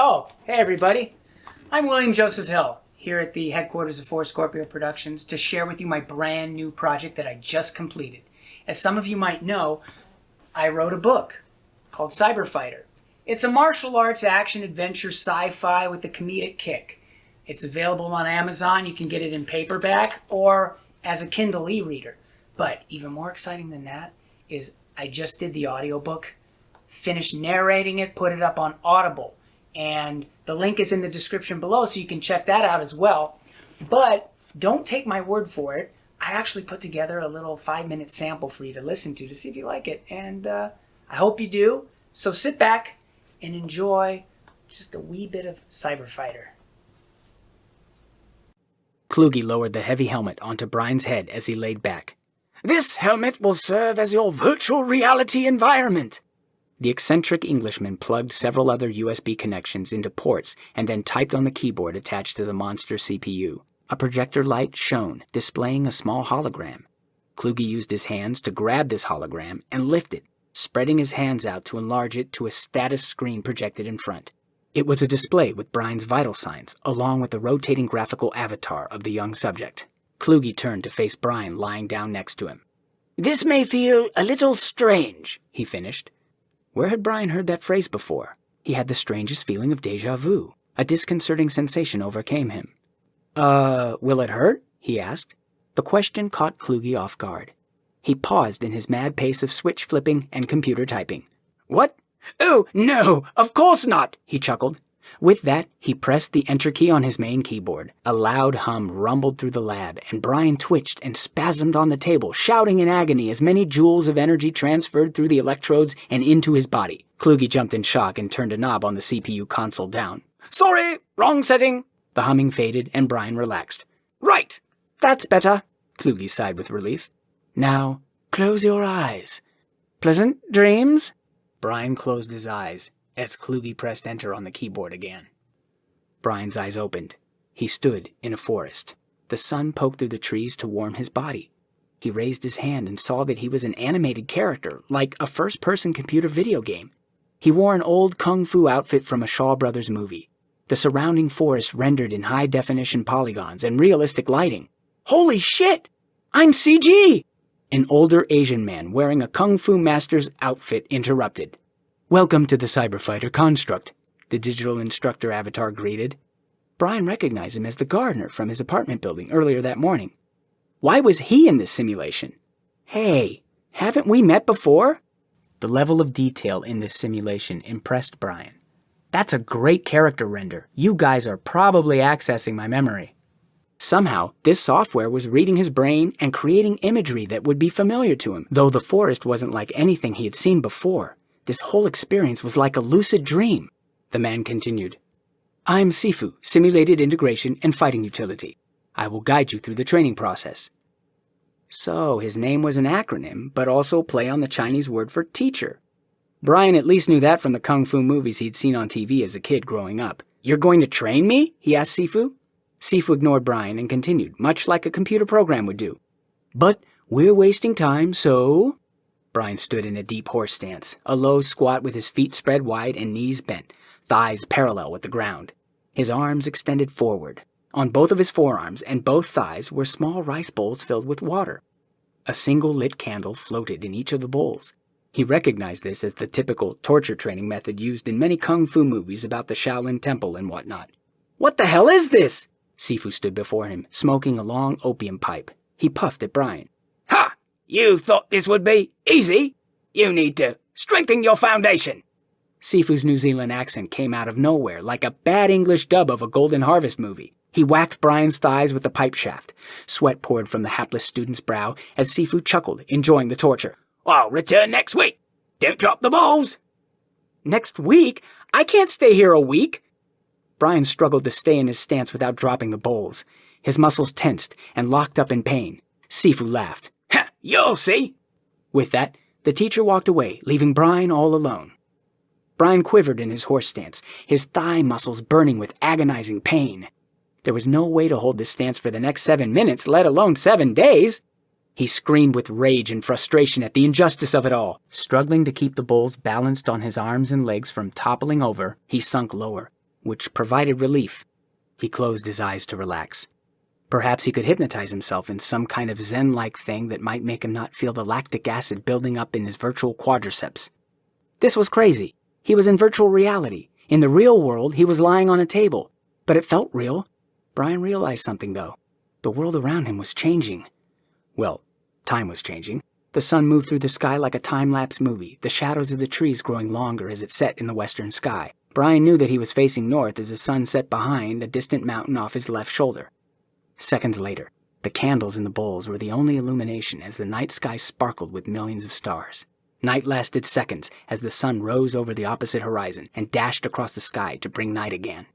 Oh, hey everybody. I'm William Joseph Hill, here at the headquarters of Four Scorpio Productions to share with you my brand new project that I just completed. As some of you might know, I wrote a book called Cyberfighter. It's a martial arts action adventure sci-fi with a comedic kick. It's available on Amazon. You can get it in paperback or as a Kindle e-reader. But even more exciting than that is I just did the audiobook, finished narrating it, put it up on Audible. And the link is in the description below, so you can check that out as well. But don't take my word for it. I actually put together a little 5-minute sample for you to listen to see if you like it. And I hope you do. So sit back and enjoy just a wee bit of Cyberfighter. Kluge lowered the heavy helmet onto Brian's head as he laid back. "This helmet will serve as your virtual reality environment." The eccentric Englishman plugged several other USB connections into ports and then typed on the keyboard attached to the monster CPU. A projector light shone, displaying a small hologram. Kluge used his hands to grab this hologram and lift it, spreading his hands out to enlarge it to a status screen projected in front. It was a display with Brian's vital signs, along with a rotating graphical avatar of the young subject. Kluge turned to face Brian lying down next to him. "This may feel a little strange," he finished. Where had Brian heard that phrase before? He had the strangest feeling of déjà vu. A disconcerting sensation overcame him. Will it hurt?" he asked. The question caught Kluge off guard. He paused in his mad pace of switch flipping and computer typing. "What? Oh, no, of course not," he chuckled. With that, he pressed the enter key on his main keyboard. A loud hum rumbled through the lab, and Brian twitched and spasmed on the table, shouting in agony as many joules of energy transferred through the electrodes and into his body. Kluge jumped in shock and turned a knob on the CPU console down. "Sorry, wrong setting." The humming faded, and Brian relaxed. "Right, that's better," Kluge sighed with relief. "Now, close your eyes. Pleasant dreams?" Brian closed his eyes as Kluge pressed enter on the keyboard again. Brian's eyes opened. He stood in a forest. The sun poked through the trees to warm his body. He raised his hand and saw that he was an animated character, like a first-person computer video game. He wore an old kung fu outfit from a Shaw Brothers movie. The surrounding forest rendered in high-definition polygons and realistic lighting. "Holy shit! I'm CG!" An older Asian man wearing a kung fu master's outfit interrupted. "Welcome to the Cyberfighter construct," the digital instructor avatar greeted. Brian recognized him as the gardener from his apartment building earlier that morning. Why was he in this simulation? Hey, haven't we met before? The level of detail in this simulation impressed Brian. "That's a great character render. You guys are probably accessing my memory." Somehow, this software was reading his brain and creating imagery that would be familiar to him, though the forest wasn't like anything he had seen before. This whole experience was like a lucid dream. The man continued. "I'm Sifu, Simulated Integration and Fighting Utility. I will guide you through the training process." So his name was an acronym, but also a play on the Chinese word for teacher. Brian at least knew that from the kung fu movies he'd seen on TV as a kid growing up. "You're going to train me?" he asked Sifu. Sifu ignored Brian and continued, much like a computer program would do. "But we're wasting time, so..." Brian stood in a deep horse stance, a low squat with his feet spread wide and knees bent, thighs parallel with the ground. His arms extended forward. On both of his forearms and both thighs were small rice bowls filled with water. A single lit candle floated in each of the bowls. He recognized this as the typical torture training method used in many kung fu movies about the Shaolin Temple and whatnot. "What the hell is this?" Sifu stood before him, smoking a long opium pipe. He puffed at Brian. "Ha! You thought this would be easy? You need to strengthen your foundation." Sifu's New Zealand accent came out of nowhere like a bad English dub of a Golden Harvest movie. He whacked Brian's thighs with the pipe shaft. Sweat poured from the hapless student's brow as Sifu chuckled, enjoying the torture. "I'll return next week. Don't drop the balls." "Next week? I can't stay here a week." Brian struggled to stay in his stance without dropping the bowls. His muscles tensed and locked up in pain. Sifu laughed. "Ha! You'll see." With that, the teacher walked away, leaving Brian all alone. Brian quivered in his horse stance, his thigh muscles burning with agonizing pain. There was no way to hold this stance for the next 7 minutes, let alone 7 days. He screamed with rage and frustration at the injustice of it all. Struggling to keep the bowls balanced on his arms and legs from toppling over, he sunk lower. which provided relief. He closed his eyes to relax. Perhaps he could hypnotize himself in some kind of Zen-like thing that might make him not feel the lactic acid building up in his virtual quadriceps. This was crazy. He was in virtual reality. In the real world, he was lying on a table. But it felt real. Brian realized something, though. The world around him was changing. Well, time was changing. The sun moved through the sky like a time-lapse movie, the shadows of the trees growing longer as it set in the western sky. Brian knew that he was facing north as the sun set behind a distant mountain off his left shoulder. Seconds later, the candles in the bowls were the only illumination as the night sky sparkled with millions of stars. Night lasted seconds as the sun rose over the opposite horizon and dashed across the sky to bring night again.